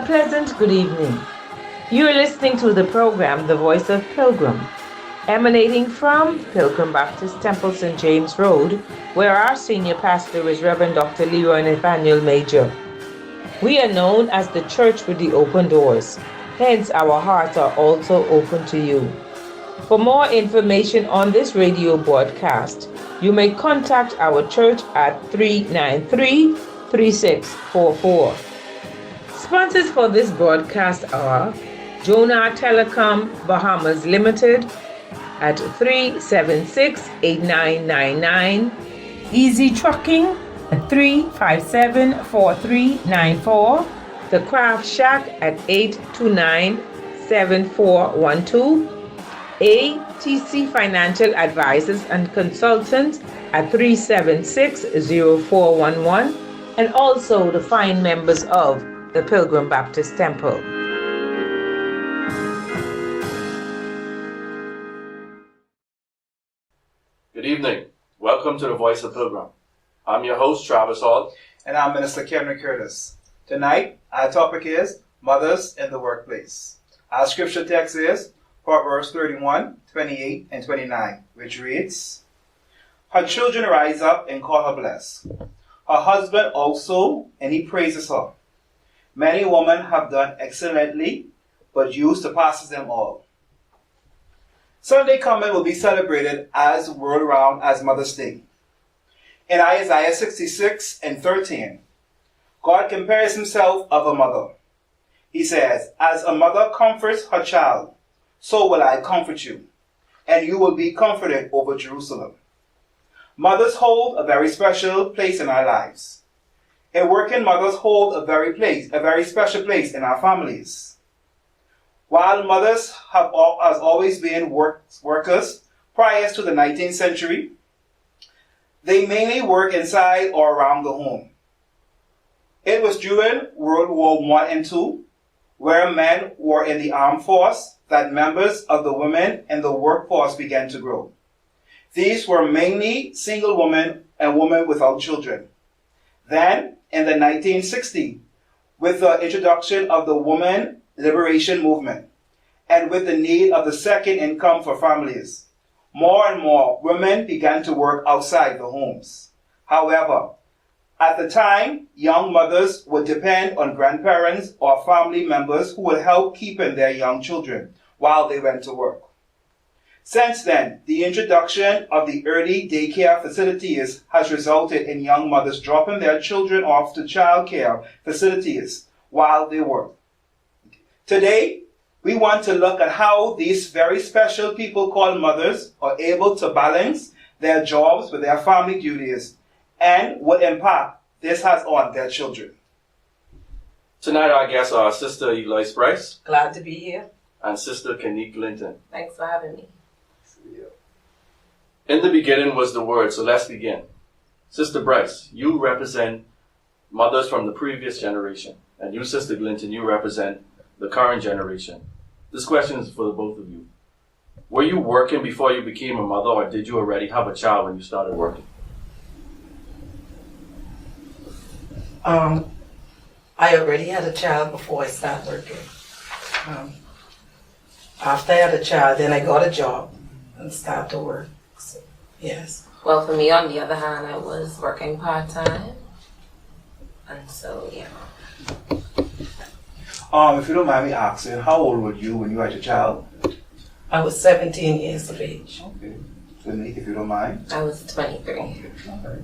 pleasant good evening. You are listening to the program The Voice of Pilgrim, emanating from Pilgrim Baptist Temple, St. James Road, where our senior pastor is Reverend Dr. Leroy Nathaniel Major. We are known as the Church with the Open Doors, hence our hearts are also open to you. For more information on this radio broadcast, you may contact our church at 393-3644. Sponsors for this broadcast are Jonah Telecom Bahamas Limited at 376-8999, Easy Trucking at 357-4394, The Craft Shack at 829-7412, ATC Financial Advisors and Consultants at 376-0411, and also the fine members of the Pilgrim Baptist Temple. Good evening. Welcome to the Voice of Pilgrim. I'm your host, Travis Hall. And I'm Minister Kennique Curtis. Tonight, our topic is Mothers in the Workplace. Our scripture text is Proverbs 31, 28 and 29, which reads, Her children rise up and call her blessed. Her husband also, and he praises her. Many women have done excellently, but you surpasses them all. Sunday coming will be celebrated as world-round as Mother's Day. In Isaiah 66 and 13, God compares himself of a mother. He says, As a mother comforts her child, so will I comfort you, and you will be comforted over Jerusalem. Mothers hold a very special place in our lives. And working mothers hold a very special place in our families. While mothers has always been workers prior to the 19th century, they mainly work inside or around the home. It was during World War I and II, where men were in the armed force, that members of the women in the workforce began to grow. These were mainly single women and women without children. Then, in the 1960s, with the introduction of the woman liberation movement, and with the need of the second income for families, more and more women began to work outside the homes. However, at the time, young mothers would depend on grandparents or family members who would help keeping their young children while they went to work. Since then, the introduction of the early daycare facilities has resulted in young mothers dropping their children off to child care facilities while they work. Today, we want to look at how these very special people called mothers are able to balance their jobs with their family duties and what impact this has on their children. Tonight our guests are Sister Eloise Brice. Glad to be here. And Sister Kennique Glinton. Thanks for having me. In the beginning was the Word, so let's begin. Sister Brice, you represent mothers from the previous generation. And you, Sister Glinton, you represent the current generation. This question is for the both of you. Were you working before you became a mother, or did you already have a child when you started working? I already had a child before I started working. After I had a child, then I got a job and started to work. So, yes. Well, for me, on the other hand, I was working part-time. And so, yeah. If you don't mind me asking, how old were you when you had your child? I was 17 years of age. Okay. Kennique, if you don't mind. I was 23. Okay. Okay.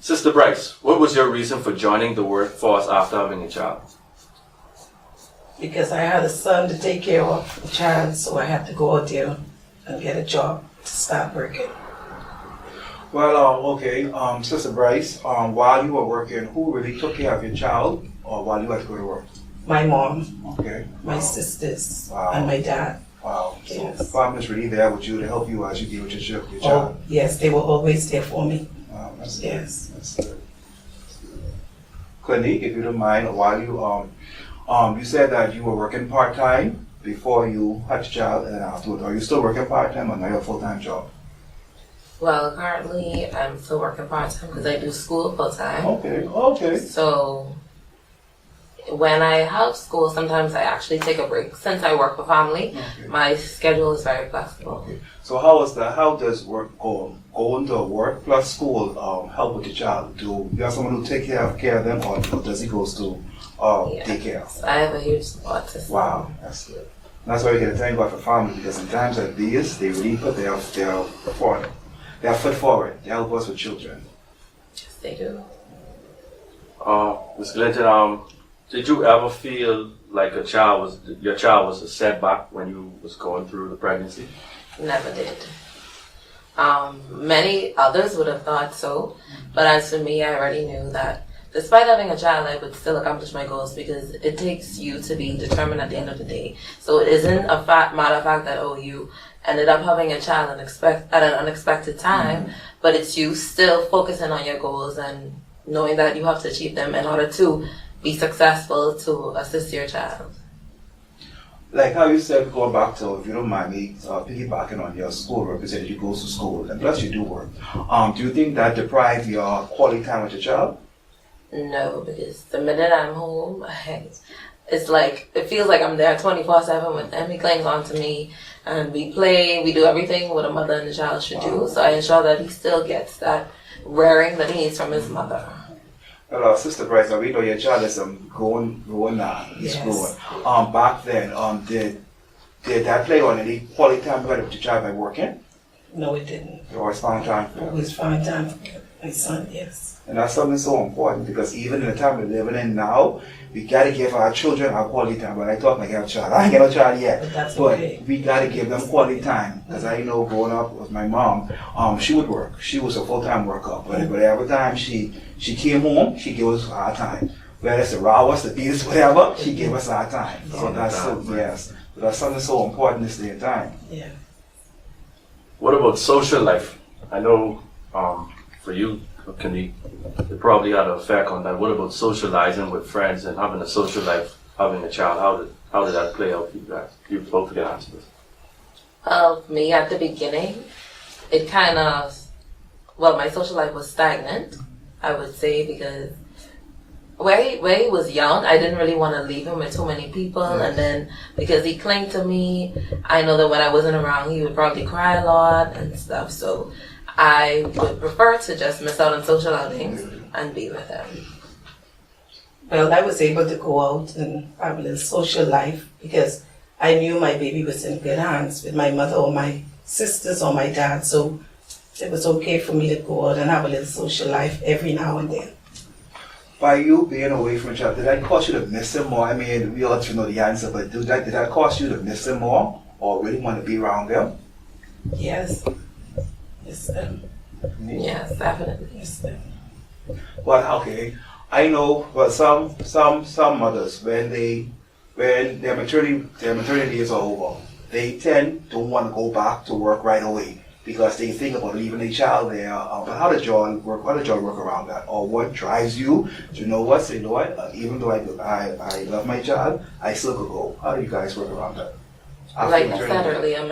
Sister Brice, what was your reason for joining the workforce after having a child? Because I had a son to take care of, a child, so I had to go out there and get a job to start working. Well, okay. Sister Brice, while you were working, who really took care of your child, or while you had to go to work? My mom, Okay. my sisters, Wow. and my dad. Wow. So Yes. the family's really there with you to help you as you deal with your Oh, child. yes, they were always there for me. Wow, that's good. Yes. That's good. Kennique, if you don't mind, while you said that you were working part-time before you had your child, and then afterwards, are you still working part-time or now you have a full-time job? Well, currently, I'm still working part-time because I do school full-time. Okay, okay. So, when I have school, sometimes I actually take a break. Since I work for family, my schedule is very flexible. Okay. So how is that? How does going to work plus school help with the child? Do you have someone who take care of them, or does he goes to daycare? So I have a huge support system. Wow, that's good. That's why we get to thank God for family, because in times like these, they really put their foot forward. They help us with children. Yes, they do. Ms. Glinton, did you ever feel like your child was a setback when you was going through the pregnancy? Never did. Many others would have thought so, but as for me, I already knew that despite having a child, I would still accomplish my goals, because it takes you to be determined at the end of the day. So it isn't a matter of fact that, you ended up having a child at an unexpected time, but it's you still focusing on your goals and knowing that you have to achieve them in order to be successful to assist your child. Like how you said, going back to, if you don't mind me piggybacking on your school work, you said you go to school and plus you do work. Do you think that deprives your quality time with your child? No, because the minute I'm home, it's like, it feels like I'm there 24/7 with him. He clings on to me, and we play, we do everything what a mother and a child should do. So I ensure that he still gets that rearing that he needs from his mother. Well, Sister Brice, we know your child is growing now. He's growing. Back then, did that play on any quality time with your child by working? No, it didn't. You always found time for It was fine time for my son, yes. And that's something so important, because even in the time we're living in now, we gotta give our children our quality time. But I thought like I have a child. I ain't got no child yet. But that's but okay. We gotta give them quality time. Because I know growing up with my mom, she would work. She was a full-time worker. But every time she came home, she gave us our time. Whether it's the hours, the beats, whatever, she gave us our time. So that's yes. So that's something so important this day and time. Yeah. What about social life? I know for you, Kennique, it probably had an effect on that. What about socializing with friends and having a social life, having a child? How did that play out for you guys? You both can answer this. For me, at the beginning, it kind of, my social life was stagnant, I would say, because where he was young, I didn't really want to leave him with too many people. And then because he clung to me, I know that when I wasn't around, he would probably cry a lot and stuff. So I would prefer to just miss out on social outings and be with him. Well, I was able to go out and have a little social life because I knew my baby was in good hands with my mother or my sisters or my dad. So it was okay for me to go out and have a little social life every now and then. By you being away from each other, did that cause you to miss him more? I mean, we all know the answer, but did that cause you to miss him more or really want to be around them? Yes. Yes, Yes, definitely. Yes, Well, okay. I know, but some mothers, when their maternity years are over, they tend to want to go back to work right away because they think about leaving a child there. But how does y'all work? How does y'all work around that? Or what drives you to know what? Say, you know what? Even though I love my child, I still could go. How do you guys work around that? Like I said earlier,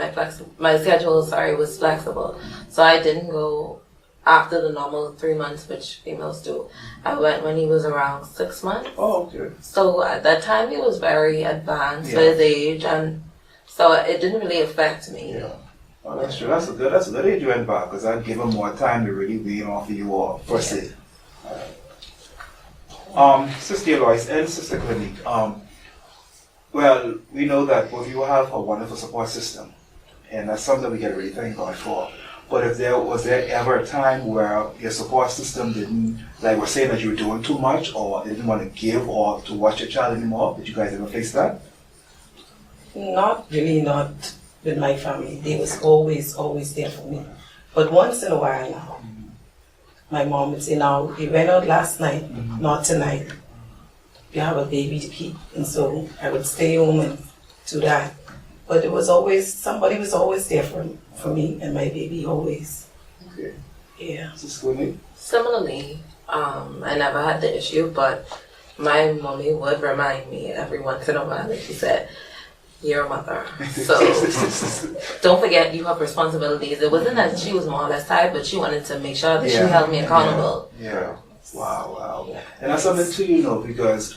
my schedule, was flexible. So I didn't go after the normal 3 months, which females do. I went when he was around 6 months. Oh, okay. So at that time, he was very advanced for his age, and so it didn't really affect me. Yeah. Oh, that's true. That's a good age you went back, because I'd give him more time to really wean off of you all, per se. Sister Eloise and Sister Kennique, well, we know that both of you have a wonderful support system, and that's something we can really thank God for. But was there ever a time where your support system didn't, like, was saying that you were doing too much, or they didn't want to give or to watch your child anymore? Did you guys ever face that? Not really, not with my family. They was always there for me. But once in a while now, my mom would say, now, he went out last night, not tonight. You have a baby to keep. And so I would stay home and do that. But it was always, somebody was always there for me and my baby, always. Okay. Yeah. Sister Kennique? Similarly, I never had the issue, but my mommy would remind me every once in a while, like she said, you're a mother. So don't forget you have responsibilities. It wasn't that she was more or less tired, but she wanted to make sure that she held me accountable. Yeah. Wow, wow. Yeah. And that's something too, because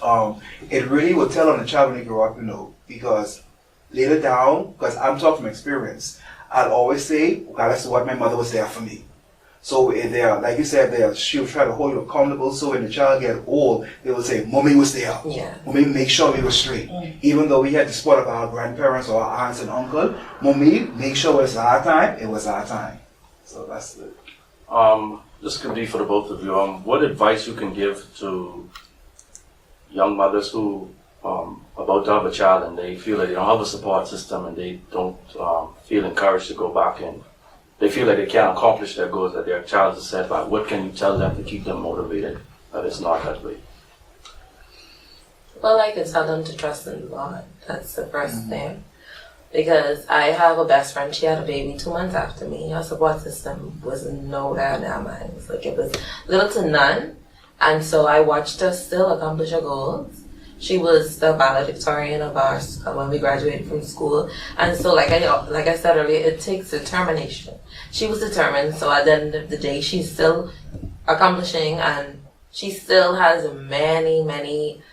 it really will tell on the child when they grow up, because later down, because I'm talking from experience, I'll always say, regardless of what, my mother was there for me. So there, like you said, she would try to hold you accountable. So when the child get old, they will say, "Mommy was there. Yeah. Mommy make sure we were straight." Even though we had the support of our grandparents or our aunts and uncle, Mommy make sure it was our time. It was our time. So that's it. This could be for the both of you. What advice you can give to young mothers who about to have a child and they feel like they don't have a support system and they don't feel encouraged to go back in. They feel like they can't accomplish their goals, that their child is a setback. What can you tell them to keep them motivated that it's not that way? Well, I can tell them to trust in the Lord. That's the first thing. Because I have a best friend, she had a baby 2 months after me. Her support system was nowhere near mine. It was little to none. And so I watched her still accomplish her goals. She was the valedictorian of ours when we graduated from school. And so like I said earlier, it takes determination. She was determined, so at the end of the day, she's still accomplishing and she still has many, many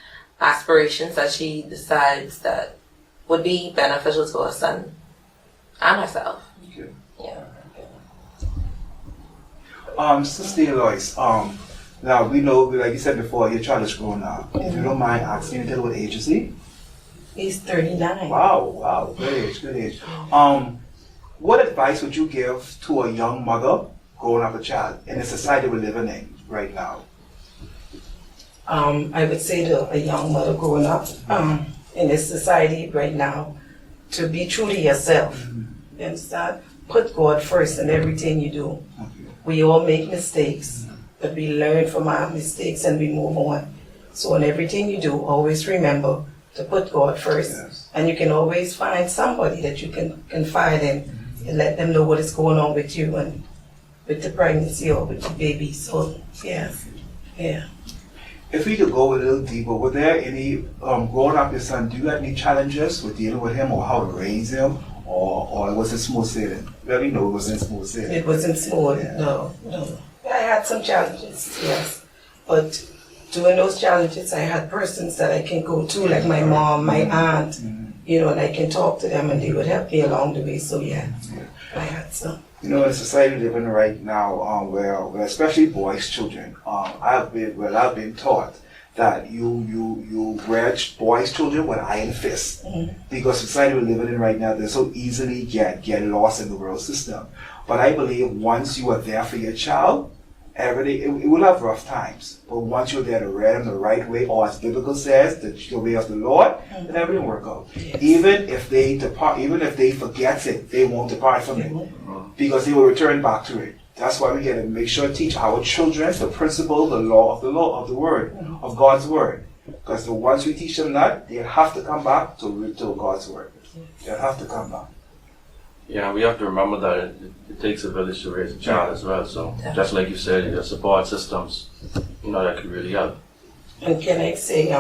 aspirations that she decides that would be beneficial to her son and herself. Okay. Yeah. Sister Eloise, now we know, like you said before, your child is grown now. If you don't mind asking me, what age is he? He's 39. Wow, good age. What advice would you give to a young mother growing up a child in the society we're living in right now? I would say to a young mother growing up in this society right now, to be true to yourself. You understand? Put God first in everything you do. We all make mistakes, but we learn from our mistakes and we move on. So in everything you do, always remember to put God first. Yes. And you can always find somebody that you can confide in and let them know what is going on with you and with the pregnancy or with your baby. So, yes. Yeah. If we could go a little deeper, were there any, growing up your son, do you have any challenges with dealing with him or how to raise him? Or was it smooth sailing? Let me know it wasn't smooth sailing. It wasn't smooth, Yeah. no. I had some challenges, yes. But during those challenges, I had persons that I can go to, like my mom, my aunt, and I can talk to them and they would help me along the way. So, yeah. I had some. In the society we live in right now, where especially boys, children, I've been taught that you wedge boys, children with iron fists, because society we're living in right now, they so easily get lost in the world system. But I believe once you are there for your child, everything it will have rough times. But once you're there to read them the right way, or as biblical says, the way of the Lord, then everything will work out. Yes. Even if they depart, even if they forget it, they won't depart from it, because they will return back to it. That's why we got to make sure to teach our children the principle, the law of the word, of God's word. Because once we teach them that, they have to come back to God's word. They have to come back. Yeah, we have to remember that it takes a village to raise a child as well. So just like you said, your support systems, that could really help. And can I say,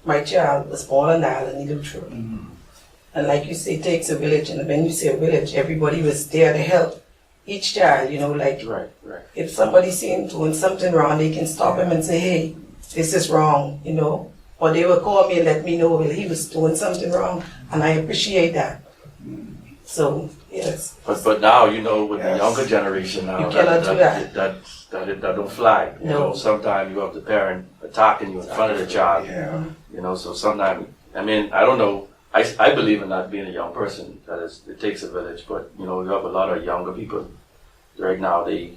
my child was born on the island in Lutra. And like you say, it takes a village. And when you say a village, everybody was there to help each child, Right. if somebody seen him doing something wrong, they can stop him and say, hey, this is wrong, Or they will call me and let me know, well, he was doing something wrong. And I appreciate that. So, yes. But now, with the younger generation now, You cannot do that. That don't fly. No. Sometimes you have the parent attacking you in front of the child. Yeah. So sometimes, I don't know. I believe in that being a young person. That is, it takes a village. But you have a lot of younger people right now. They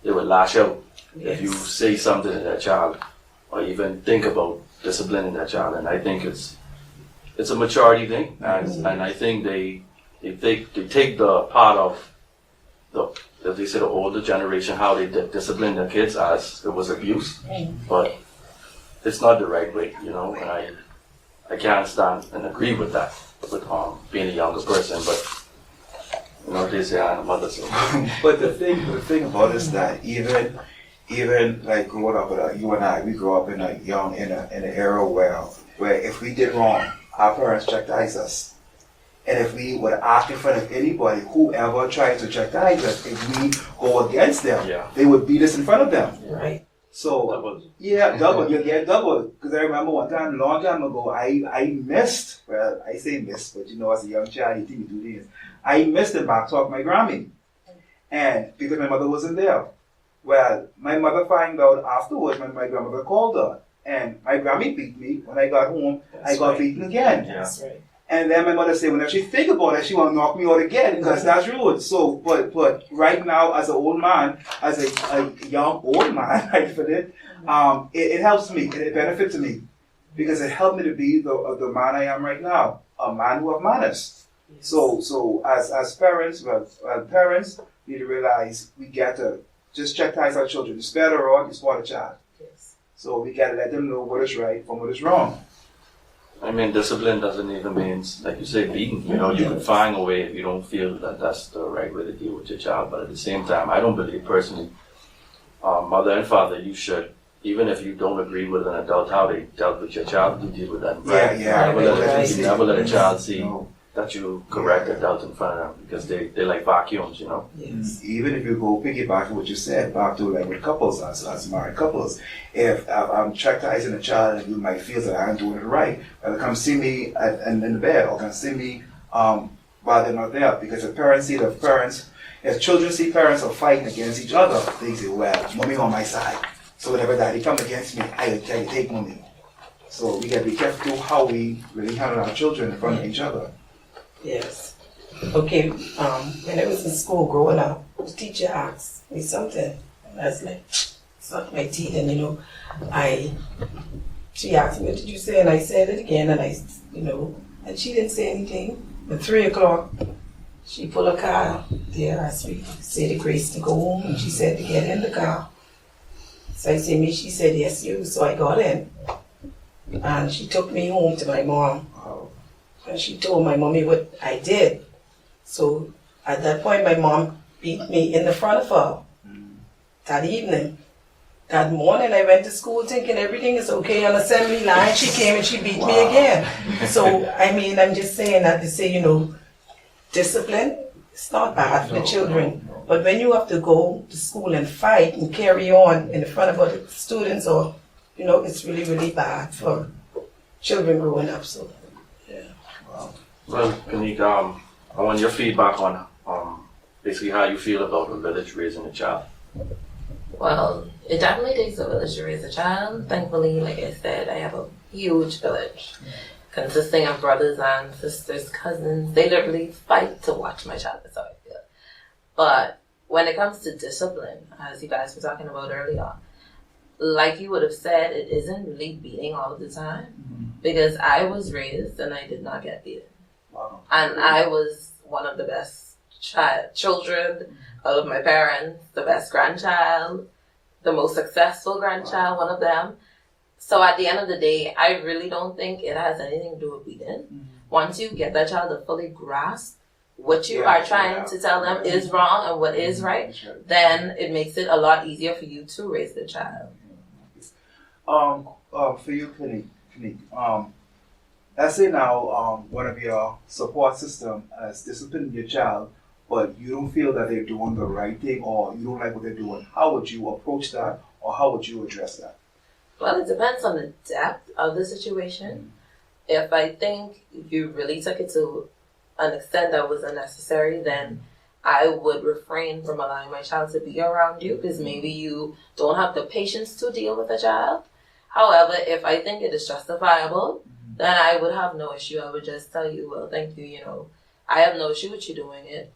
will lash out if you say something to that child, or even think about disciplining that child. And I think it's a maturity thing, and I think they take the part of as they say, the older generation, how they discipline their kids as it was abuse, but it's not the right way, and I can't stand and agree with that, with being a younger person, but they say I'm a mother, so. But the thing about it is that even like growing up with you and I, we grew up in an era where if we did wrong, our parents chastised us. And if we would act in front of anybody, whoever tried to chastise us, if we go against them, they would beat us in front of them. Right. So Double. yeah, double. You get double. Because I remember one time, long time ago, I missed. Well, I say missed, but you know, as a young child, you think you do this. I missed the back talk my Grammy, and because my mother wasn't there. Well, my mother found out afterwards when my grandmother called her, and my Grammy beat me. When I got home, I got beaten again. Yeah. That's right. And then my mother said, whenever she think about it, she want to knock me out again because that's rude. So, but right now, as an old man, as a young old man, I feel it, it helps me. It benefits me because it helped me to be the man I am right now, a man who have manners. Yes. So as parents, parents need to realize we got to just chastise our children. You spare the rod, you spoil the child. Yes. So we got to let them know what is right from what is wrong. I mean, discipline doesn't even mean, like you say, beating. You know, you can find a way if you don't feel that that's the right way to deal with your child. But at the same time, I don't believe personally, mother and father, you should, even if you don't agree with an adult how they dealt with your child, you deal with that. Right? Yeah. Never let a child see No. that you correct adult in front of them because they're like vacuums, you know. Yes. Even if you go piggyback to what you said, back to like with couples, as married couples, if I'm chastising a child and you might feel that I'm doing it right, well, come see me in the bed or come see me while they're not there. Because if children see parents are fighting against each other, they say, well, mommy on my side. So whenever daddy come against me, I will tell you, take mommy. So we got to be careful how we really handle our children in front of each other. Yes. Okay, when I was in school growing up, the teacher asked me something. And I was like, sucked my teeth, and she asked me, what did you say? And I said it again, and and she didn't say anything. At 3 o'clock, she pulled a car there, asked me to say the grace to go home, and she said to get in the car. So I said, me, she said, yes, you. So I got in, and she took me home to my mom. And she told my mommy what I did. So at that point, my mom beat me in the front of her that evening. That morning, I went to school thinking everything is okay on assembly line. She came and she beat me again. So, I'm just saying that to say, discipline, it's not bad for the children. But when you have to go to school and fight and carry on in front of other students, or, it's really, really bad for children growing up. So. Well, Kennique, I want your feedback on basically how you feel about a village raising a child. Well, it definitely takes a village to raise a child. Thankfully, like I said, I have a huge village consisting of brothers and sisters, cousins. They literally fight to watch my child. That's how I feel. But when it comes to discipline, as you guys were talking about earlier, like you would have said, it isn't really beating all the time because I was raised and I did not get beaten. Wow. And I was one of the best children out of my parents, the best grandchild, the most successful grandchild, one of them. So at the end of the day, I really don't think it has anything to do with beating. Once you get that child to fully grasp what you are trying to tell them is wrong and what is right, then it makes it a lot easier for you to raise the child. For you, Kennique, let's say now one of your support system has disciplined your child, but you don't feel that they're doing the right thing or you don't like what they're doing. How would you approach that or how would you address that? Well, it depends on the depth of the situation. If I think you really took it to an extent that was unnecessary, then I would refrain from allowing my child to be around you because maybe you don't have the patience to deal with a child. However, if I think it is justifiable, then I would have no issue. I would just tell you, well, thank you, I have no issue with you doing it.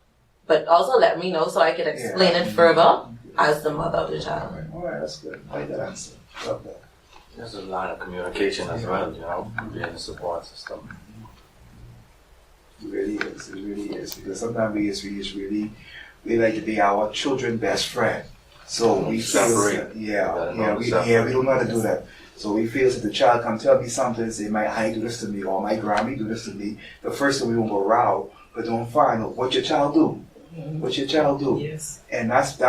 But also let me know so I can explain it further as the mother of the child. All right, that's good. I like that answer. Love that. There's a line of communication as well, being a support system. It really is. Because sometimes we like to be our children's best friend. So we separate. We don't know how to do that. So we feel if the child come tell me something, say my auntie do this to me or my Grammy do this to me, the first thing we won't go row, but don't find out what your child do. What your child do. Yes. And that's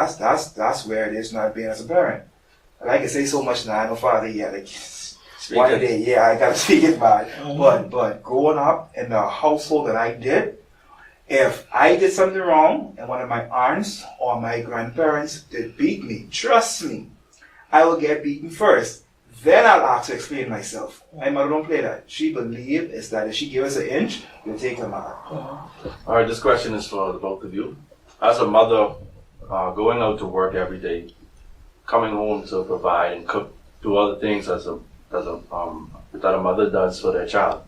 where it is not being as a parent. And I can say so much now, I know father, one day, I gotta speak it by. But growing up in the household that I did, if I did something wrong and one of my aunts or my grandparents did beat me, trust me, I will get beaten first. Then I'll ask to explain myself. My mother don't play that. She believes is that if she gives us an inch, we'll take a mile. All right, this question is for the both of you. As a mother, going out to work every day, coming home to provide and cook, do other things that a mother does for their child,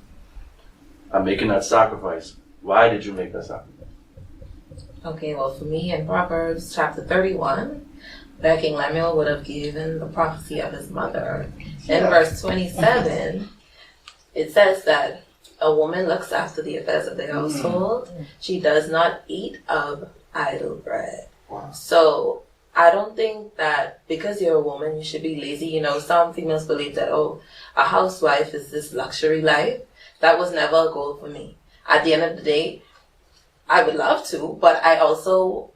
and making that sacrifice. Why did you make that sacrifice? Okay, well, for me, in Proverbs chapter 31, King Lemuel would have given the prophecy of his mother. In verse 27, it says that a woman looks after the affairs of the household. She does not eat of idle bread. Wow. So I don't think that because you're a woman, you should be lazy. You know, some females believe that, oh, a housewife is this luxury life. That was never a goal for me. At the end of the day, I would love to, but I also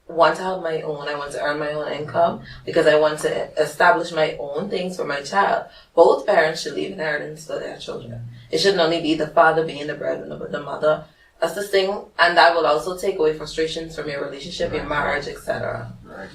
want to have my own. I want to earn my own income because I want to establish my own things for my child. Both parents should leave inheritance for their children. It shouldn't only be the father being the breadwinner, but the mother assisting, and that will also take away frustrations from your relationship, your marriage, etc. Right.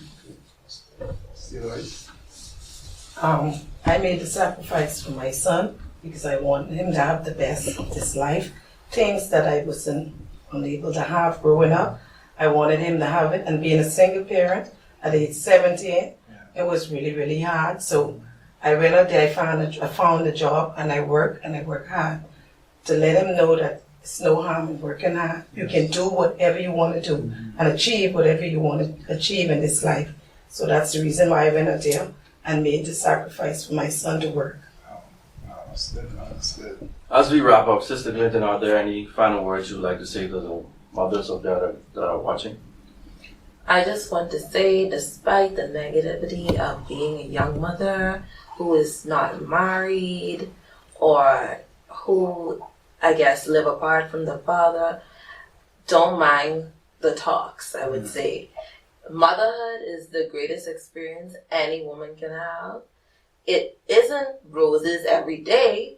I made the sacrifice for my son because I want him to have the best of this life. Things that I wasn't unable to have growing up, I wanted him to have it. And being a single parent at age 17, it was really, really hard. So I went out there, I found a job, and I work hard to let him know that it's no harm in working hard. You can do whatever you want to do and achieve whatever you want to achieve in this life. So that's the reason why I went out there and made the sacrifice for my son to work. That's good. As we wrap up, Sister Glinton, are there any final words you'd like to say to the mothers of that are watching? I just want to say, despite the negativity of being a young mother who is not married or who, I guess, live apart from the father, don't mind the talks, I would say. Motherhood is the greatest experience any woman can have. It isn't roses every day.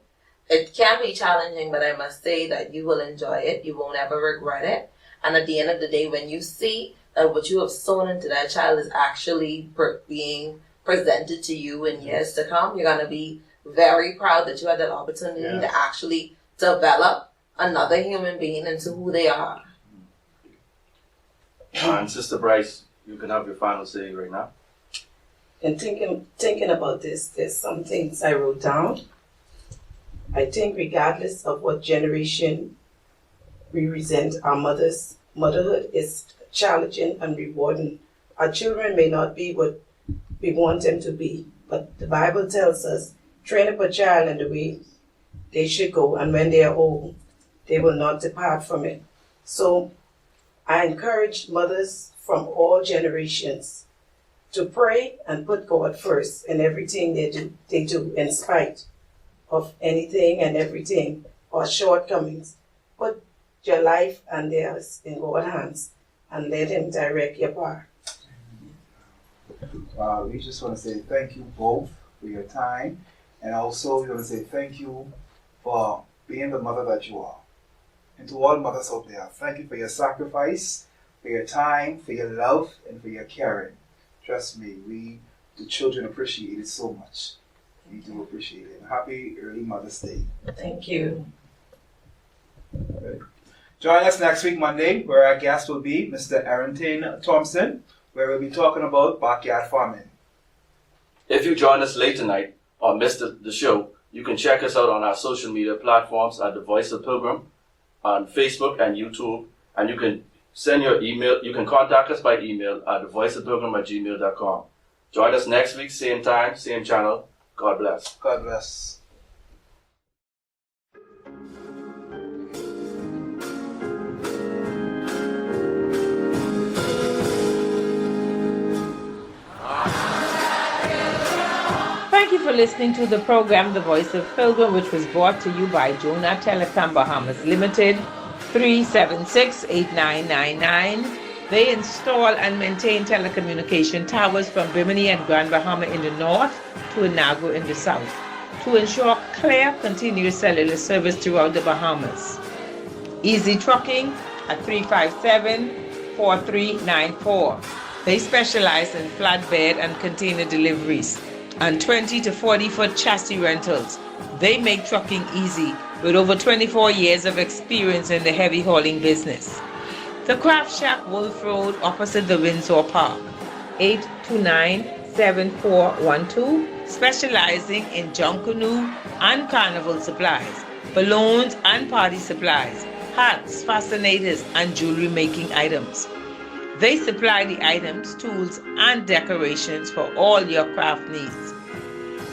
It can be challenging, but I must say that you will enjoy it. You won't ever regret it. And at the end of the day, when you see that what you have sown into that child is actually being presented to you in years to come, you're going to be very proud that you had that opportunity to actually develop another human being into who they are. And Sister Brice, you can have your final say right now. And thinking about this, there's some things I wrote down. I think regardless of what generation we resent our motherhood is challenging and rewarding. Our children may not be what we want them to be, but the Bible tells us, train up a child in the way they should go, and when they are old, they will not depart from it. So I encourage mothers from all generations to pray and put God first in everything they do in spite of anything and everything or shortcomings. Put your life and theirs in God's hands and let Him direct your path. We just want to say thank you both for your time, and also we want to say thank you for being the mother that you are. And to all mothers out there, thank you for your sacrifice, for your time, for your love, and for your caring. Trust me, the children appreciate it so much. We do appreciate it. Happy early Mother's Day. Thank you. Right. Join us next week, Monday, where our guest will be Mr. Arrington Thompson, where we'll be talking about backyard farming. If you join us late tonight or missed the show, you can check us out on our social media platforms at The Voice of Pilgrim on Facebook and YouTube, and you can send your email. You can contact us by email at thevoiceofpilgrim@gmail.com. Join us next week, same time, same channel. God bless. God bless. Thank you for listening to the program The Voice of Pilgrim, which was brought to you by Jonah Telecom Bahamas Limited, 376-8999. They install and maintain telecommunication towers from Bimini and Grand Bahama in the north to Inagua in the south to ensure clear, continuous cellular service throughout the Bahamas. Easy Trucking at 357-4394. They specialize in flatbed and container deliveries. and 20 to 40 foot chassis rentals. They make trucking easy with over 24 years of experience in the heavy hauling business. The Craft Shack, Wolf Road, opposite the Windsor Park, 829-7412, specializing in junk canoe and carnival supplies, balloons and party supplies, hats, fascinators, and jewelry making items. They supply the items, tools, and decorations for all your craft needs.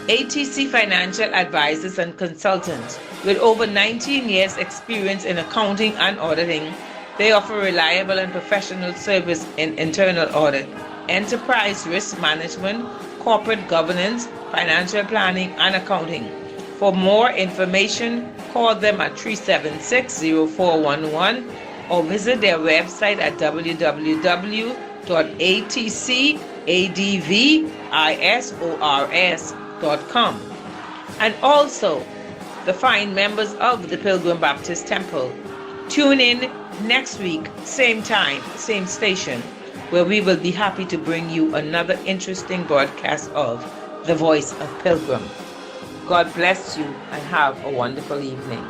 ATC Financial Advisors and Consultants, with over 19 years experience in accounting and auditing, they offer reliable and professional service in internal audit, enterprise risk management, corporate governance, financial planning, and accounting. For more information, call them at 376-0411 or visit their website at www.atcadvisors.com. And also, the fine members of the Pilgrim Baptist Temple. Tune in next week, same time, same station, where we will be happy to bring you another interesting broadcast of The Voice of Pilgrim. God bless you and have a wonderful evening.